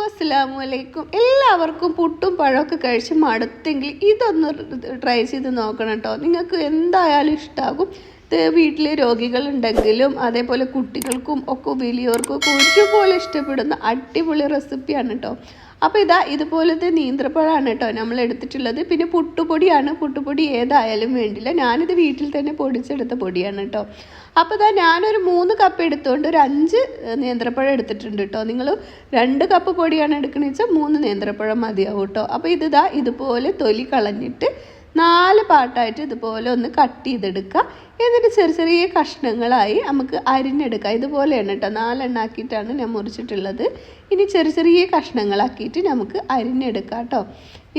അസ്സലാമലൈക്കും. എല്ലാവർക്കും പുട്ടും പഴമൊക്കെ കഴിച്ച് മടുത്തെങ്കിൽ ഇതൊന്ന് ട്രൈ ചെയ്ത് നോക്കണം കേട്ടോ. നിങ്ങൾക്ക് എന്തായാലും ഇഷ്ടമാകും. ഇത് വീട്ടിൽ രോഗികളുണ്ടെങ്കിലും അതേപോലെ കുട്ടികൾക്കും ഒക്കെ വലിയവർക്കും ഒക്കെ ഒരുപോലെ ഇഷ്ടപ്പെടുന്ന അടിപൊളി റെസിപ്പിയാണ് കേട്ടോ. അപ്പോൾ ഇതുപോലത്തെ നീന്ത്രപ്പഴമാണ് കേട്ടോ നമ്മൾ എടുത്തിട്ടുള്ളത്. പിന്നെ പുട്ടുപൊടിയാണ്. പുട്ടുപൊടി ഏതായാലും വേണ്ടില്ല, ഞാനിത് വീട്ടിൽ തന്നെ പൊടിച്ചെടുത്ത പൊടിയാണ് കേട്ടോ. അപ്പോൾ ഞാനൊരു 3 കപ്പ് എടുത്തുകൊണ്ട് ഒരു 5 നേന്ത്രപ്പഴം എടുത്തിട്ടുണ്ട് കേട്ടോ. നിങ്ങൾ 2 കപ്പ് പൊടിയാണ് എടുക്കണമെന്ന് വെച്ചാൽ 3 നേന്ത്രപ്പഴം മതിയാവും കേട്ടോ. അപ്പോൾ ഇതുപോലെ തൊലി കളഞ്ഞിട്ട് 4 പാർട്ടായിട്ട് ഇതുപോലെ ഒന്ന് കട്ട് ചെയ്തെടുക്കുക. എന്നിട്ട് ചെറിയ കഷ്ണങ്ങളായി നമുക്ക് അരിഞ്ഞെടുക്കാം. ഇതുപോലെയാണ് കേട്ടോ, 4 എണ്ണാക്കിയിട്ടാണ് ഞാൻ മുറിച്ചിട്ടുള്ളത്. ഇനി ചെറിയ കഷ്ണങ്ങളാക്കിയിട്ട് നമുക്ക് അരിഞ്ഞെടുക്കാം കേട്ടോ.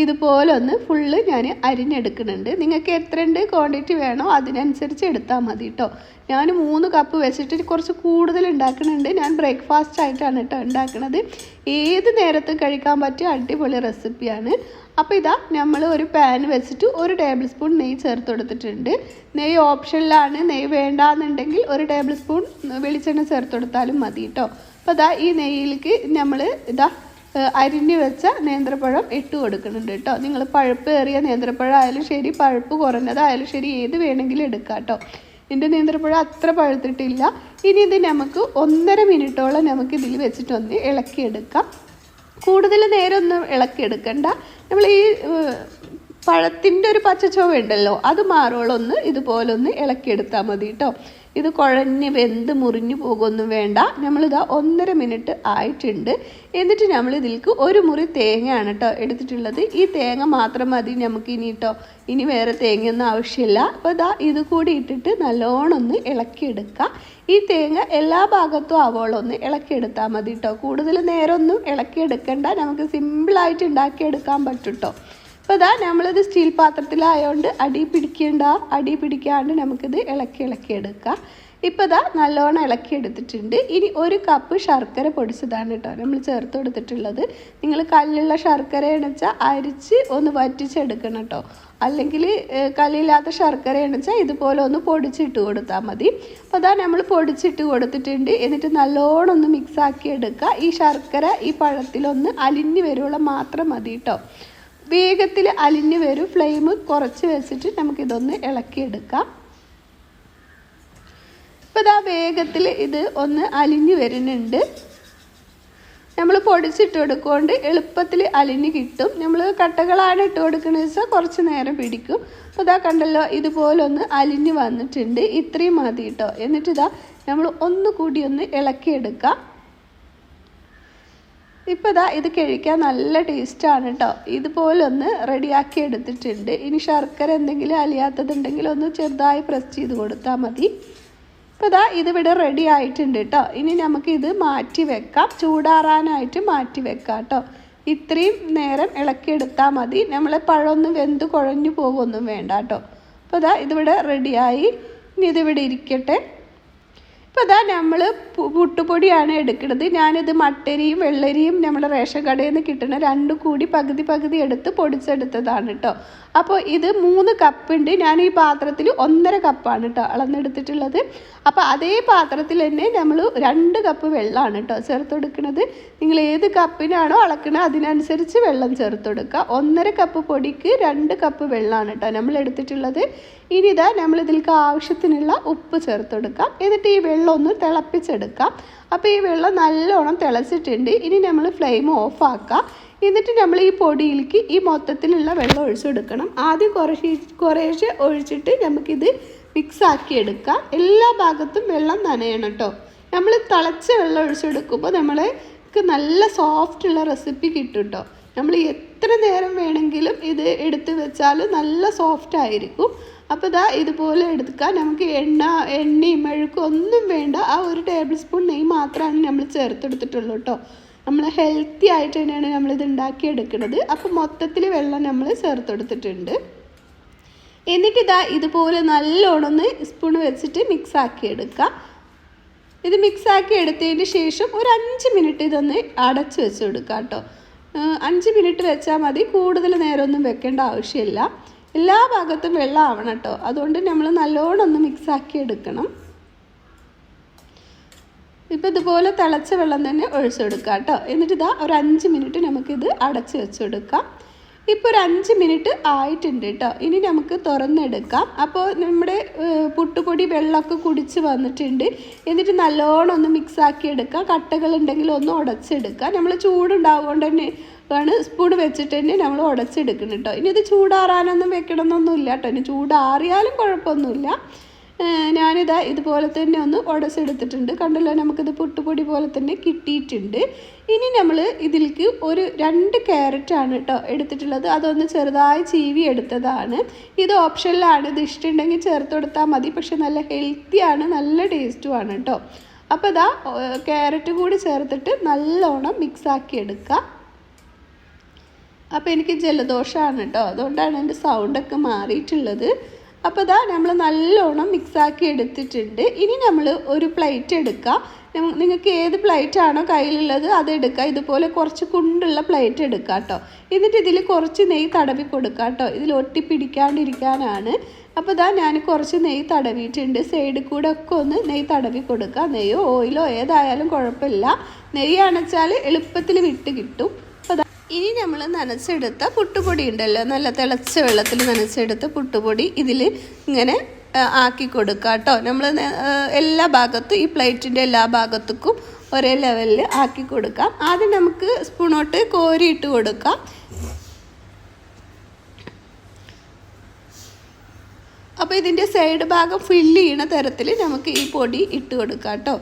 ഇതുപോലെ ഒന്ന് ഫുള്ള് ഞാൻ അരിഞ്ഞെടുക്കുന്നുണ്ട്. നിങ്ങൾക്ക് എത്രയുണ്ട് ക്വാണ്ടിറ്റി വേണോ അതിനനുസരിച്ച് എടുത്താൽ മതി കേട്ടോ. ഞാൻ 3 കപ്പ് വെച്ചിട്ട് കുറച്ച് കൂടുതൽ ഉണ്ടാക്കുന്നുണ്ട്. ഞാൻ ബ്രേക്ക്ഫാസ്റ്റ് ആയിട്ടാണ് കേട്ടോ ഉണ്ടാക്കുന്നത്. ഏത് നേരത്തും കഴിക്കാൻ പറ്റിയ അടിപൊളി റെസിപ്പിയാണ്. അപ്പോൾ നമ്മൾ ഒരു പാൻ വെച്ചിട്ട് 1 ടേബിൾ സ്പൂൺ നെയ്യ് ചേർത്ത് കൊടുത്തിട്ടുണ്ട്. നെയ്യ് ഓപ്ഷനിലാണ്. നെയ്യ് വേണ്ടാന്നുണ്ടെങ്കിൽ 1 ടേബിൾ സ്പൂൺ വെളിച്ചെണ്ണ ചേർത്ത് കൊടുത്താലും മതി കേട്ടോ. അപ്പോൾ ഈ നെയ്യിലേക്ക് നമ്മൾ അരിഞ്ഞു വെച്ച നേന്ത്രപ്പഴം ഇട്ട് കൊടുക്കുന്നുണ്ട് കേട്ടോ. നിങ്ങൾ പഴുപ്പ് ഏറിയ നേന്ത്രപ്പഴം ആയാലും ശരി, പഴുപ്പ് കുറഞ്ഞതായാലും ശരി, ഏത് വേണമെങ്കിലും എടുക്കാം കേട്ടോ. എൻ്റെ നേന്ത്രപ്പഴം അത്ര പഴുത്തിട്ടില്ല. ഇനി ഇത് നമുക്ക് 1.5 മിനിറ്റോളം നമുക്ക് ഇതിൽ വെച്ചിട്ടൊന്ന് ഇളക്കിയെടുക്കാം. കൂടുതൽ നേരം ഒന്നും ഇളക്കിയെടുക്കണ്ട. നമ്മൾ ഈ പഴത്തിൻ്റെ ഒരു പച്ചച്ചോവ ഉണ്ടല്ലോ, അത് മാറോളൊന്ന് ഇതുപോലെ ഒന്ന് ഇളക്കിയെടുത്താൽ മതി കേട്ടോ. ഇത് കുഴഞ്ഞ് വെന്ത് മുറിഞ്ഞു പോകുമൊന്നും വേണ്ട. നമ്മളിതാ 1.5 മിനിറ്റ് ആയിട്ടുണ്ട്. എന്നിട്ട് നമ്മൾ ഇതിലേക്ക് 1 മുറി തേങ്ങയാണ് കേട്ടോ എടുത്തിട്ടുള്ളത്. ഈ തേങ്ങ മാത്രം മതി നമുക്ക് ഇനി കേട്ടോ. ഇനി വേറെ തേങ്ങയൊന്നും ആവശ്യമില്ല. അപ്പോൾ ഇത് കൂടി ഇട്ടിട്ട് നല്ലോണം ഒന്ന് ഇളക്കിയെടുക്കുക. ഈ തേങ്ങ എല്ലാ ഭാഗത്തും ആവോളൊന്ന് ഇളക്കിയെടുത്താൽ മതി കേട്ടോ. കൂടുതൽ നേരമൊന്നും ഇളക്കിയെടുക്കണ്ട, നമുക്ക് സിമ്പിളായിട്ട് ഉണ്ടാക്കിയെടുക്കാൻ പറ്റും കേട്ടോ. അപ്പോൾ നമ്മളിത് സ്റ്റീൽ പാത്രത്തിലായതുകൊണ്ട് അടി പിടിക്കാണ്ട് നമുക്കിത് ഇളക്കിയെടുക്കാം. ഇപ്പോൾ നല്ലോണം ഇളക്കിയെടുത്തിട്ടുണ്ട്. ഇനി 1 കപ്പ് ശർക്കര പൊടിച്ചതാണ് കേട്ടോ നമ്മൾ ചേർത്ത് കൊടുത്തിട്ടുള്ളത്. നിങ്ങൾ കല്ലുള്ള ശർക്കരയെന്ന് വെച്ചാൽ അരിച്ച് ഒന്ന് വറ്റിച്ചെടുക്കണം കേട്ടോ. അല്ലെങ്കിൽ കല്ലില്ലാത്ത ശർക്കരയെന്ന് വെച്ചാൽ ഇതുപോലെ ഒന്ന് പൊടിച്ചിട്ട് കൊടുത്താൽ മതി. അപ്പോൾ നമ്മൾ പൊടിച്ചിട്ട് കൊടുത്തിട്ടുണ്ട്. എന്നിട്ട് നല്ലോണം ഒന്ന് മിക്സാക്കി എടുക്കുക. ഈ ശർക്കര ഈ പഴത്തിലൊന്ന് അലിഞ്ഞ് വരുവോളം മാത്രം മതി കേട്ടോ. വേഗത്തിൽ അലിഞ്ഞ് വരും. ഫ്ലെയിം കുറച്ച് വെച്ചിട്ട് നമുക്കിതൊന്ന് ഇളക്കിയെടുക്കാം. ഇപ്പോൾ വേഗത്തിൽ ഇത് ഒന്ന് അലിഞ്ഞ് വരുന്നുണ്ട്. നമ്മൾ പൊടിച്ചിട്ട് കൊടുക്കൊണ്ട് എളുപ്പത്തിൽ അലിഞ്ഞ് കിട്ടും. നമ്മൾ കട്ടകളാണ് ഇട്ട് കൊടുക്കുന്നത് വെച്ചാൽ കുറച്ച് നേരം പിടിക്കും. അപ്പോൾ കണ്ടല്ലോ, ഇതുപോലെ ഒന്ന് അലിഞ്ഞ് വന്നിട്ടുണ്ട്. ഇത്രയും മതി കേട്ടോ. എന്നിട്ട് നമ്മൾ ഒന്നുകൂടി ഒന്ന് ഇളക്കിയെടുക്കാം. ഇപ്പോൾ ഇത് കഴിക്കാൻ നല്ല ടേസ്റ്റാണ് കേട്ടോ. ഇതുപോലെ ഒന്ന് റെഡിയാക്കി എടുത്തിട്ടുണ്ട്. ഇനി ശർക്കര എന്തെങ്കിലും അലിയാത്തതുണ്ടെങ്കിൽ ഒന്ന് ചെറുതായി പ്രസ് ചെയ്ത് കൊടുത്താൽ മതി. ഇപ്പോൾ ഇതിവിടെ റെഡി ആയിട്ടുണ്ട് കേട്ടോ. ഇനി നമുക്കിത് മാറ്റി വെക്കാം. ചൂടാറാനായിട്ട് മാറ്റി വെക്കാം കേട്ടോ. ഇത്രയും നേരം ഇളക്കിയെടുത്താൽ മതി. നമ്മളെ പഴമൊന്നും വെന്ത് കുഴഞ്ഞു പോകുമൊന്നും വേണ്ട കേട്ടോ. അപ്പോൾ ഇതിവിടെ റെഡിയായി. ഇനി ഇതിവിടെ ഇരിക്കട്ടെ. ഇപ്പോൾ നമ്മൾ പുട്ടുപൊടിയാണ് എടുക്കുന്നത്. ഞാനിത് മട്ടരിയും വെള്ളരിയും നമ്മുടെ റേഷൻ കടയിൽ നിന്ന് കിട്ടുന്ന 2 കൂടി പകുതി എടുത്ത് പൊടിച്ചെടുത്തതാണ് കേട്ടോ. അപ്പോൾ ഇത് 3 കപ്പുണ്ട്. ഞാൻ ഈ പാത്രത്തിൽ 1.5 കപ്പാണ് കേട്ടോ അളന്നെടുത്തിട്ടുള്ളത്. അപ്പോൾ അതേ പാത്രത്തിൽ തന്നെ നമ്മൾ 2 കപ്പ് വെള്ളമാണ് കേട്ടോ ചേർത്ത് കൊടുക്കുന്നത്. നിങ്ങൾ ഏത് കപ്പിനാണോ അളക്കുന്നത് അതിനനുസരിച്ച് വെള്ളം ചേർത്ത് കൊടുക്കുക. 1.5 കപ്പ് പൊടിക്ക് 2 കപ്പ് വെള്ളമാണ് കേട്ടോ നമ്മൾ എടുത്തിട്ടുള്ളത്. ഇനി നമ്മൾ ഇതിലേക്ക് ആവശ്യത്തിനുള്ള ഉപ്പ് ചേർത്ത് കൊടുക്കാം. എന്നിട്ട് ഈ വെള്ളം ഒന്ന് തിളപ്പിച്ചെടുക്കാം. അപ്പോൾ ഈ വെള്ളം നല്ലോണം തിളച്ചിട്ടുണ്ട്. ഇനി നമ്മൾ ഫ്ലെയിം ഓഫാക്കാം. എന്നിട്ട് നമ്മൾ ഈ പൊടിയിലേക്ക് ഈ മൊത്തത്തിലുള്ള വെള്ളം ഒഴിച്ചെടുക്കണം. ആദ്യം കുറേശ്ശെ ഒഴിച്ചിട്ട് നമുക്കിത് മിക്സാക്കി എടുക്കാം. എല്ലാ ഭാഗത്തും വെള്ളം നനയണം കേട്ടോ. നമ്മൾ തിളച്ച വെള്ളം ഒഴിച്ചെടുക്കുമ്പോൾ നമ്മൾക്ക് നല്ല സോഫ്റ്റുള്ള റെസിപ്പി കിട്ടും കേട്ടോ. നമ്മൾ എത്ര നേരം വേണമെങ്കിലും ഇത് എടുത്ത് വെച്ചാൽ നല്ല സോഫ്റ്റ് ആയിരിക്കും. അപ്പോൾ ഇതുപോലെ എടുക്കാം. നമുക്ക് എണ്ണയും മെഴുക്കും ഒന്നും വേണ്ട. ആ 1 ടേബിൾ സ്പൂൺ നെയ്യ് മാത്രമാണ് നമ്മൾ ചേർത്തെടുത്തിട്ടുള്ളൂ കേട്ടോ. നമ്മൾ ഹെൽത്തി ആയിട്ട് തന്നെയാണ് നമ്മളിത് ഉണ്ടാക്കിയെടുക്കുന്നത്. അപ്പോൾ മൊത്തത്തിൽ വെള്ളം നമ്മൾ ചേർത്തെടുത്തിട്ടുണ്ട്. എന്നിട്ട് ഇതുപോലെ നല്ലോണം ഒന്ന് സ്പൂൺ വെച്ചിട്ട് മിക്സാക്കി എടുക്കാം. ഇത് മിക്സാക്കി എടുത്തതിന് ശേഷം ഒരു 5 മിനിറ്റ് ഇതൊന്ന് അടച്ച് വെച്ച് കൊടുക്കാം കേട്ടോ. 5 മിനിറ്റ് വെച്ചാൽ മതി. കൂടുതൽ നേരമൊന്നും വെക്കേണ്ട ആവശ്യമില്ല. എല്ലാ ഭാഗത്തും വെള്ളം ആവണം കേട്ടോ. അതുകൊണ്ട് നമ്മൾ നല്ലോണം ഒന്ന് മിക്സാക്കി എടുക്കണം. ഇപ്പോൾ ഇതുപോലെ തിളച്ച വെള്ളം തന്നെ ഒഴിച്ചെടുക്കാം കേട്ടോ. എന്നിട്ട് ഇതാ ഒരു 5 മിനിറ്റ് നമുക്കിത് അടച്ച് വെച്ചെടുക്കാം. ഇപ്പോൾ ഒരു 5 മിനിറ്റ് ആയിട്ടുണ്ട് കേട്ടോ. ഇനി നമുക്ക് തുറന്നെടുക്കാം. അപ്പോൾ നമ്മുടെ പുട്ടുപൊടി വെള്ളമൊക്കെ കുടിച്ച് വന്നിട്ടുണ്ട്. എന്നിട്ട് നല്ലോണം ഒന്ന് മിക്സാക്കി എടുക്കാം. കട്ടകളുണ്ടെങ്കിൽ ഒന്ന് ഉടച്ചെടുക്കാം. നമ്മൾ ചൂടുണ്ടാവുകൊണ്ട് തന്നെ സ്പൂൺ വെച്ചിട്ട് തന്നെ നമ്മൾ ഉടച്ചെടുക്കണം കേട്ടോ. ഇനി ഇത് ചൂടാറാനൊന്നും വെക്കണമെന്നൊന്നുമില്ല കേട്ടോ. ഇനി ചൂടാറിയാലും കുഴപ്പമൊന്നുമില്ല. ഞാനിതാ ഇതുപോലെ തന്നെ ഒന്ന് ഉടച്ചെടുത്തിട്ടുണ്ട്. കണ്ടല്ലോ, നമുക്കിത് പുട്ടുപൊടി പോലെ തന്നെ കിട്ടിയിട്ടുണ്ട്. ഇനി നമ്മൾ ഇതിലേക്ക് ഒരു 2 ക്യാരറ്റാണ് കേട്ടോ എടുത്തിട്ടുള്ളത്. അതൊന്ന് ചെറുതായി ചീവി എടുത്തതാണ്. ഇത് ഓപ്ഷനിലാണ്. ഇത് ഇഷ്ടമുണ്ടെങ്കിൽ ചേർത്ത് കൊടുത്താൽ മതി. പക്ഷെ നല്ല ഹെൽത്തിയാണ്, നല്ല ടേസ്റ്റുമാണ് കേട്ടോ. അപ്പോൾ ഇതാ ക്യാരറ്റ് കൂടി ചേർത്തിട്ട് നല്ലോണം മിക്സാക്കി എടുക്കുക. അപ്പോൾ എനിക്ക് ജലദോഷമാണ് കേട്ടോ, അതുകൊണ്ടാണ് എൻ്റെ സൗണ്ടൊക്കെ മാറിയിട്ടുള്ളത്. അപ്പോൾ ഇതാ നമ്മൾ നല്ലോണം മിക്സാക്കി എടുത്തിട്ടുണ്ട്. ഇനി നമ്മൾ ഒരു പ്ലേറ്റ് എടുക്കുക. നിങ്ങൾക്ക് ഏത് പ്ലേറ്റാണോ കയ്യിലുള്ളത് അതെടുക്കുക. ഇതുപോലെ കുറച്ച് കുണ്ടുള്ള പ്ലേറ്റ് എടുക്കുക കേട്ടോ. എന്നിട്ട് ഇതിൽ കുറച്ച് നെയ്യ് തടവി കൊടുക്കുക കേട്ടോ. ഇതിൽ ഒട്ടിപ്പിടിക്കാണ്ടിരിക്കാനാണ്. അപ്പോൾ ഇതാ ഞാൻ കുറച്ച് നെയ്യ് തടവിയിട്ടുണ്ട്. സൈഡിൽ കൂടെ ഒക്കെ ഒന്ന് നെയ്യ് തടവി കൊടുക്കുക. നെയ്യോ ഓയിലോ ഏതായാലും കുഴപ്പമില്ല. നെയ്യാണെച്ചാൽ എളുപ്പത്തിൽ വിട്ട് കിട്ടും. ഇനി നമ്മൾ നനച്ചെടുത്ത പുട്ടുപൊടി ഉണ്ടല്ലോ, നല്ല തിളച്ച വെള്ളത്തിൽ നനച്ചെടുത്ത പുട്ടുപൊടി ഇതിൽ ഇങ്ങനെ ആക്കി കൊടുക്കുക കേട്ടോ. നമ്മൾ എല്ലാ ഭാഗത്തും ഈ പ്ലേറ്റിൻ്റെ എല്ലാ ഭാഗത്തേക്കും ഒരേ ലെവലിൽ ആക്കി കൊടുക്കാം. ആദ്യം നമുക്ക് സ്പൂണോട്ട് കോരിയിട്ട് കൊടുക്കാം. അപ്പോൾ ഇതിൻ്റെ സൈഡ് ഭാഗം ഫില്ല് ചെയ്യണ തരത്തിൽ നമുക്ക് ഈ പൊടി ഇട്ട് കൊടുക്കാം കേട്ടോ.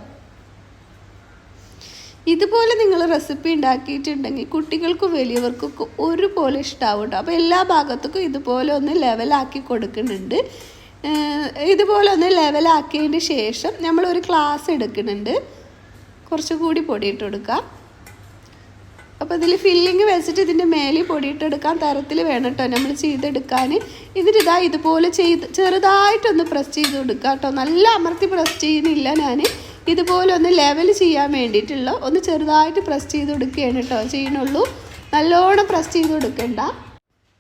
ഇതുപോലെ നിങ്ങൾ റെസിപ്പി ഉണ്ടാക്കിയിട്ടുണ്ടെങ്കിൽ കുട്ടികൾക്കും വലിയവർക്കൊക്കെ ഒരുപോലെ ഇഷ്ടമാവും കേട്ടോ. അപ്പോൾ എല്ലാ ഭാഗത്തേക്കും ഇതുപോലെ ഒന്ന് ലെവലാക്കി കൊടുക്കുന്നുണ്ട്. ഇതുപോലെ ഒന്ന് ലെവലാക്കിയതിന് ശേഷം നമ്മളൊരു ഗ്ലാസ് എടുക്കുന്നുണ്ട്. കുറച്ചുകൂടി പൊടിയിട്ട് കൊടുക്കാം. അപ്പോൾ ഇതിൽ ഫില്ലിങ് വെച്ചിട്ട് ഇതിൻ്റെ മേലെ പൊടിയിട്ടെടുക്കാൻ തരത്തിൽ വേണം കേട്ടോ നമ്മൾ ചെയ്തെടുക്കാൻ. ഇതിലിതാ ഇതുപോലെ ചെറുതായിട്ടൊന്ന് പ്രസ് ചെയ്ത് കൊടുക്കുക കേട്ടോ. നല്ല അമർത്തി പ്രസ് ചെയ്യുന്നില്ല ഞാൻ. ഇതുപോലെ ഒന്ന് ലെവൽ ചെയ്യാൻ വേണ്ടിയിട്ടുള്ള ഒന്ന് ചെറുതായിട്ട് പ്രസ് ചെയ്ത് കൊടുക്കുകയാണ് കേട്ടോ ചെയ്യണുള്ളൂ. നല്ലോണം പ്രസ് ചെയ്ത് കൊടുക്കണ്ട.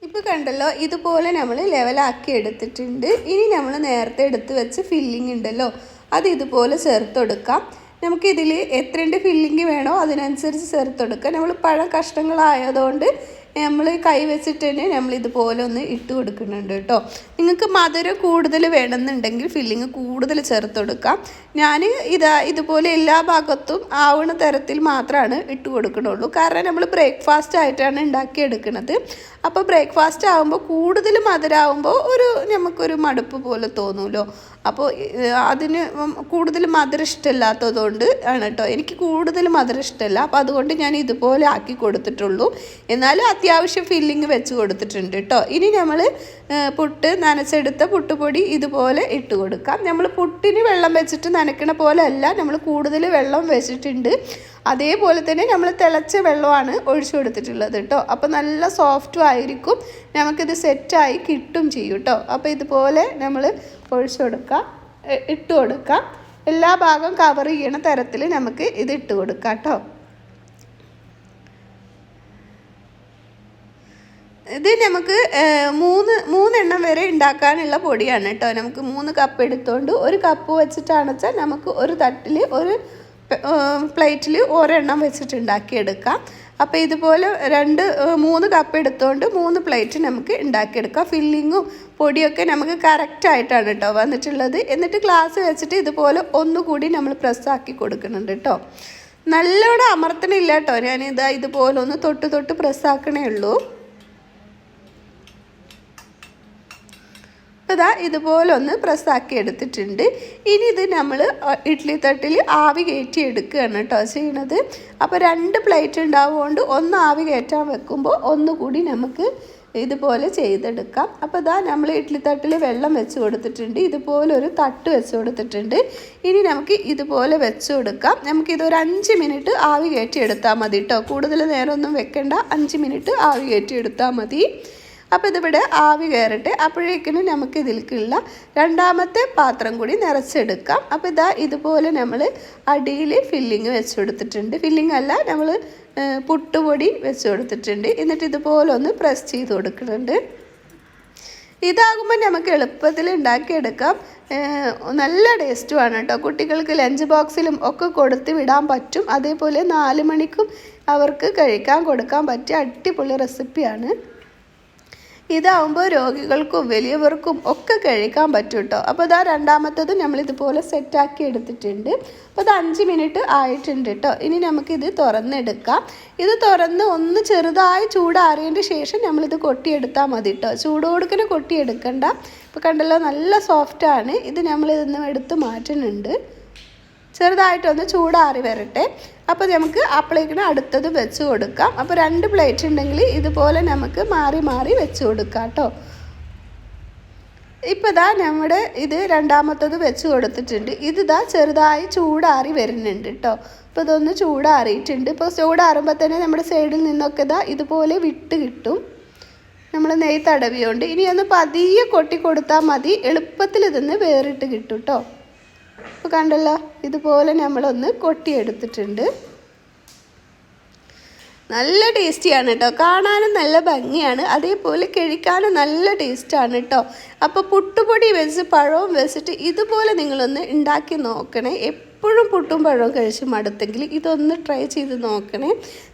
ഇപ്പോൾ കണ്ടല്ലോ, ഇതുപോലെ നമ്മൾ ലെവലാക്കി എടുത്തിട്ടുണ്ട്. ഇനി നമ്മൾ നേരത്തെ എടുത്ത് വെച്ച് ഫില്ലിംഗ് ഉണ്ടല്ലോ, അത് ഇതുപോലെ ചേർത്ത് കൊടുക്കാം. നമുക്കിതിൽ എത്രണ്ട് ഫില്ലിംഗ് വേണോ അതിനനുസരിച്ച് ചേർത്ത് കൊടുക്കാം. നമ്മൾ പഴം കഷ്ണങ്ങളായതുകൊണ്ട് നമ്മൾ കൈ വെച്ചിട്ട് തന്നെ നമ്മൾ ഇതുപോലെ ഒന്ന് ഇട്ട് കൊടുക്കുന്നുണ്ട് കേട്ടോ. നിങ്ങൾക്ക് മധുരം കൂടുതൽ വേണമെന്നുണ്ടെങ്കിൽ ഫില്ലിങ് കൂടുതൽ ചേർത്ത് കൊടുക്കാം. ഞാൻ ഇതുപോലെ എല്ലാ ഭാഗത്തും ആവുന്ന തരത്തിൽ മാത്രമാണ് ഇട്ട് കൊടുക്കണുള്ളൂ. കാരണം നമ്മൾ ബ്രേക്ക്ഫാസ്റ്റ് ആയിട്ടാണ് ഉണ്ടാക്കിയെടുക്കുന്നത്. അപ്പോൾ ബ്രേക്ക്ഫാസ്റ്റ് ആകുമ്പോൾ കൂടുതൽ മധുരമാകുമ്പോൾ നമുക്കൊരു മടുപ്പ് പോലെ തോന്നുമല്ലോ. അപ്പോൾ അതിന് കൂടുതൽ മധുരം ഇഷ്ടമില്ലാത്തതുകൊണ്ട് ആണ് കേട്ടോ. എനിക്ക് കൂടുതൽ മധുരം ഇഷ്ടമല്ല. അപ്പോൾ അതുകൊണ്ട് ഞാൻ ഇതുപോലെ ആക്കി കൊടുത്തിട്ടുള്ളൂ. എന്നാലും അത്യാവശ്യം ഫില്ലിങ് വെച്ച് കൊടുത്തിട്ടുണ്ട് കേട്ടോ. ഇനി നമ്മൾ നനച്ചെടുത്ത പുട്ടുപൊടി ഇതുപോലെ ഇട്ട് കൊടുക്കാം. നമ്മൾ പുട്ടിന് വെള്ളം വെച്ചിട്ട് നനയ്ക്കണ പോലെ അല്ല, നമ്മൾ കൂടുതൽ വെള്ളം വെച്ചിട്ടുണ്ട്. അതേപോലെ തന്നെ നമ്മൾ തിളച്ച വെള്ളമാണ് ഒഴിച്ചു കൊടുത്തിട്ടുള്ളത് കേട്ടോ. അപ്പോൾ നല്ല സോഫ്റ്റും ആയിരിക്കും, നമുക്കിത് സെറ്റായി കിട്ടും ചെയ്യും കേട്ടോ. അപ്പോൾ ഇതുപോലെ നമ്മൾ ഒഴിച്ചു കൊടുക്കാം, ഇട്ട് കൊടുക്കാം. എല്ലാ ഭാഗം കവർ ചെയ്യണ തരത്തിൽ നമുക്ക് ഇത് ഇട്ട് കൊടുക്കാം കേട്ടോ. ഇത് നമുക്ക് മൂന്നെണ്ണം വരെ ഉണ്ടാക്കാനുള്ള പൊടിയാണ് കേട്ടോ. നമുക്ക് 3 കപ്പ് എടുത്തുകൊണ്ട് 1 കപ്പ് വെച്ചിട്ടാണെന്ന് വെച്ചാൽ നമുക്ക് ഒരു തട്ടിൽ ഒരു പ്ലേറ്റിൽ ഒരെണ്ണം വെച്ചിട്ട് ഉണ്ടാക്കിയെടുക്കാം. അപ്പോൾ ഇതുപോലെ 3 കപ്പ് എടുത്തുകൊണ്ട് 3 പ്ലേറ്റ് നമുക്ക് ഉണ്ടാക്കിയെടുക്കാം. ഫില്ലിങ്ങും പൊടിയൊക്കെ നമുക്ക് കറക്റ്റായിട്ടാണ് കേട്ടോ വന്നിട്ടുള്ളത്. എന്നിട്ട് ഗ്ലാസ് വെച്ചിട്ട് ഇതുപോലെ ഒന്നുകൂടി നമ്മൾ പ്രസ്സാക്കി കൊടുക്കുന്നുണ്ട് കേട്ടോ. നല്ലോണം അമർത്തണില്ല കേട്ടോ. ഞാനിതാ ഇതുപോലെ ഒന്ന് തൊട്ട് പ്രസ്സാക്കണേ ഉള്ളൂ. അപ്പോൾ ഇതുപോലെ ഒന്ന് പ്രസ്സാക്കി എടുത്തിട്ടുണ്ട്. ഇനി ഇത് നമ്മൾ ഇഡ്ഡലി തട്ടിൽ ആവി കയറ്റി എടുക്കുകയാണ് കേട്ടോ ചെയ്യണത്. അപ്പോൾ 2 പ്ലേറ്റ് ഉണ്ടാവുകൊണ്ട് ഒന്ന് ആവി കയറ്റാൻ വെക്കുമ്പോൾ ഒന്നുകൂടി നമുക്ക് ഇതുപോലെ ചെയ്തെടുക്കാം. അപ്പോൾ നമ്മൾ ഇഡ്ഡലി തട്ടിൽ വെള്ളം വെച്ച് കൊടുത്തിട്ടുണ്ട്. ഇതുപോലെ ഒരു തട്ട് വെച്ച് കൊടുത്തിട്ടുണ്ട്. ഇനി നമുക്ക് ഇതുപോലെ വെച്ച് കൊടുക്കാം. നമുക്കിതൊരു 5 മിനിറ്റ് ആവി കയറ്റി എടുത്താൽ മതി കേട്ടോ. കൂടുതൽ നേരമൊന്നും വെക്കേണ്ട, 5 മിനിറ്റ് ആവി കയറ്റി എടുത്താൽ മതി. അപ്പോൾ ഇതിവിടെ ആവി കയറട്ടെ. അപ്പോഴേക്കിനും നമുക്ക് ഇതിലേക്കുള്ള രണ്ടാമത്തെ പാത്രം കൂടി നിറച്ചെടുക്കാം. അപ്പോൾ ഇതുപോലെ നമ്മൾ അടിയിൽ ഫില്ലിങ് വെച്ച് കൊടുത്തിട്ടുണ്ട്. ഫില്ലിംഗ് അല്ല, നമ്മൾ പുട്ടുപൊടി വെച്ച് കൊടുത്തിട്ടുണ്ട്. എന്നിട്ട് ഇതുപോലെ ഒന്ന് പ്രസ് ചെയ്ത് കൊടുക്കുന്നുണ്ട്. ഇതാകുമ്പോൾ നമുക്ക് എളുപ്പത്തിൽ ഉണ്ടാക്കിയെടുക്കാം. നല്ല ടേസ്റ്റുമാണ് കേട്ടോ. കുട്ടികൾക്ക് ലഞ്ച് ബോക്സിലും ഒക്കെ കൊടുത്ത് വിടാൻ പറ്റും. അതേപോലെ 4 മണിക്കും അവർക്ക് കഴിക്കാൻ കൊടുക്കാൻ പറ്റിയ അടിപൊളി റെസിപ്പിയാണ്. ഇതാവുമ്പോൾ രോഗികൾക്കും വലിയവർക്കും ഒക്കെ കഴിക്കാൻ പറ്റും കേട്ടോ. അപ്പോൾ ഇതാ രണ്ടാമത്തത് നമ്മളിതുപോലെ സെറ്റാക്കി എടുത്തിട്ടുണ്ട്. അപ്പോൾ അത് 5 മിനിറ്റ് ആയിട്ടുണ്ട് കേട്ടോ. ഇനി നമുക്കിത് തുറന്നെടുക്കാം. ഇത് തുറന്ന് ഒന്ന് ചെറുതായി ചൂടാറിയതിൻ്റെ ശേഷം നമ്മളിത് കൊട്ടിയെടുത്താൽ മതി കേട്ടോ. ചൂടോടുക്കനെ കൊട്ടിയെടുക്കണ്ട. ഇപ്പോൾ കണ്ടല്ലോ നല്ല സോഫ്റ്റാണ്. ഇത് നമ്മളിതൊന്നും എടുത്ത് മാറ്റുന്നുണ്ട്. ചെറുതായിട്ടൊന്ന് ചൂടാറി വരട്ടെ. അപ്പോൾ നമുക്ക് അപ്പോഴേക്കിന് അടുത്തത് വെച്ച് കൊടുക്കാം. അപ്പോൾ 2 പ്ലേറ്റ് ഉണ്ടെങ്കിൽ ഇതുപോലെ നമുക്ക് മാറി മാറി വെച്ച് കൊടുക്കാം കേട്ടോ. ഇപ്പോൾ ഇതാ നമ്മുടെ ഇത് രണ്ടാമത്തത് വെച്ച് കൊടുത്തിട്ടുണ്ട്. ഇതിതാ ചെറുതായി ചൂടാറി വരുന്നുണ്ട് കേട്ടോ. അപ്പോൾ ഇതൊന്ന് ചൂടാറിയിട്ടുണ്ട്. ഇപ്പോൾ ചൂടാറുമ്പോൾ തന്നെ നമ്മുടെ സൈഡിൽ നിന്നൊക്കെ ഇതാ ഇതുപോലെ വിട്ട് കിട്ടും. നമ്മൾ നെയ്യ് തടവിയോണ്ട് ഇനി ഒന്ന് പതിയെ കൊട്ടി കൊടുത്താൽ മതി. എളുപ്പത്തിൽ ഇതൊന്ന് വേറിട്ട് കിട്ടും കേട്ടോ. അപ്പോൾ കണ്ടല്ലോ, ഇതുപോലെ നമ്മളൊന്ന് കൊട്ടിയെടുത്തിട്ടുണ്ട്. നല്ല ടേസ്റ്റിയാണ് കേട്ടോ. കാണാനും നല്ല ഭംഗിയാണ്, അതേപോലെ കഴിക്കാനും നല്ല ടേസ്റ്റാണ് കേട്ടോ. അപ്പോൾ പുട്ടുപൊടി വെച്ച് പഴവും വെച്ചിട്ട് ഇതുപോലെ നിങ്ങളൊന്ന് ഉണ്ടാക്കി നോക്കണേ. എപ്പോഴും പുട്ടും പഴവും കഴിച്ച് മടുത്തെങ്കിൽ ഇതൊന്ന് ട്രൈ ചെയ്ത് നോക്കണേ.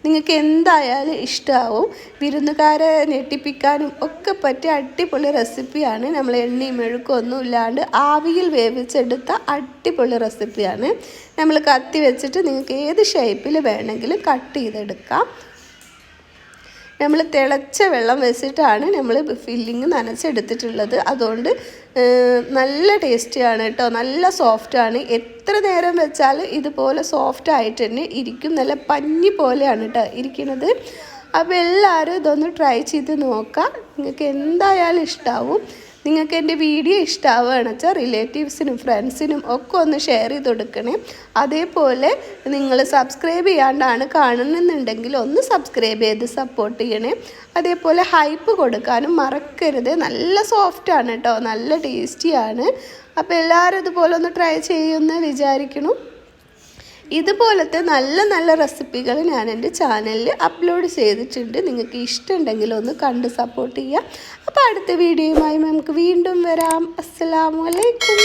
നിങ്ങൾക്ക് എന്തായാലും ഇഷ്ടമാവും. വിരുന്നുകാരെ ഞെട്ടിപ്പിക്കാനും ഒക്കെ പറ്റിയ അടിപൊളി റെസിപ്പിയാണ്. നമ്മൾ എണ്ണയും മെഴുക്കൊന്നും ഇല്ലാണ്ട് ആവിയിൽ വേവിച്ചെടുത്ത അടിപൊളി റെസിപ്പിയാണ്. നമ്മൾ കത്തി വെച്ചിട്ട് നിങ്ങൾക്ക് ഏത് ഷേപ്പിൽ വേണമെങ്കിലും കട്ട് ചെയ്തെടുക്കാം. നമ്മൾ തിളച്ച വെള്ളം വെച്ചിട്ടാണ് നമ്മൾ ഫില്ലിങ് നനച്ചെടുത്തിട്ടുള്ളത്. അതുകൊണ്ട് നല്ല ടേസ്റ്റിയാണ് കേട്ടോ. നല്ല സോഫ്റ്റാണ്. എത്ര നേരം വെച്ചാൽ ഇതുപോലെ സോഫ്റ്റായിട്ട് തന്നെ ഇരിക്കും. നല്ല പഞ്ഞി പോലെയാണ് കേട്ടോ ഇരിക്കുന്നത്. അപ്പോൾ എല്ലാവരും ഇതൊന്ന് ട്രൈ ചെയ്ത് നോക്കാം. നിങ്ങൾക്ക് എന്തായാലും ഇഷ്ടമാവും. നിങ്ങൾക്ക് എൻ്റെ വീഡിയോ ഇഷ്ടമാവുകയാണെന്ന് വെച്ചാൽ റിലേറ്റീവ്സിനും ഫ്രണ്ട്സിനും ഒക്കെ ഒന്ന് ഷെയർ ചെയ്ത് കൊടുക്കണേ. അതേപോലെ നിങ്ങൾ സബ്സ്ക്രൈബ് ചെയ്യാണ്ടാണ് കാണുന്നുണ്ടെങ്കിൽ ഒന്ന് സബ്സ്ക്രൈബ് ചെയ്ത് സപ്പോർട്ട് ചെയ്യണേ. അതേപോലെ ഹൈപ്പ് കൊടുക്കാനും മറക്കരുത്. നല്ല സോഫ്റ്റാണ് കേട്ടോ, നല്ല ടേസ്റ്റിയാണ്. അപ്പോൾ എല്ലാവരും ഇതുപോലെ ഒന്ന് ട്രൈ ചെയ്യുമെന്ന് വിചാരിക്കണം. ഇതുപോലത്തെ നല്ല നല്ല റെസിപ്പികൾ ഞാൻ എൻ്റെ ചാനലിൽ അപ്ലോഡ് ചെയ്തിട്ടുണ്ട്. നിങ്ങൾക്ക് ഇഷ്ടമുണ്ടെങ്കിൽ ഒന്ന് കണ്ട് സപ്പോർട്ട് ചെയ്യുക. അപ്പോൾ അടുത്ത വീഡിയോയുമായി നമുക്ക് വീണ്ടും വരാം. അസ്സലാമു അലൈക്കും.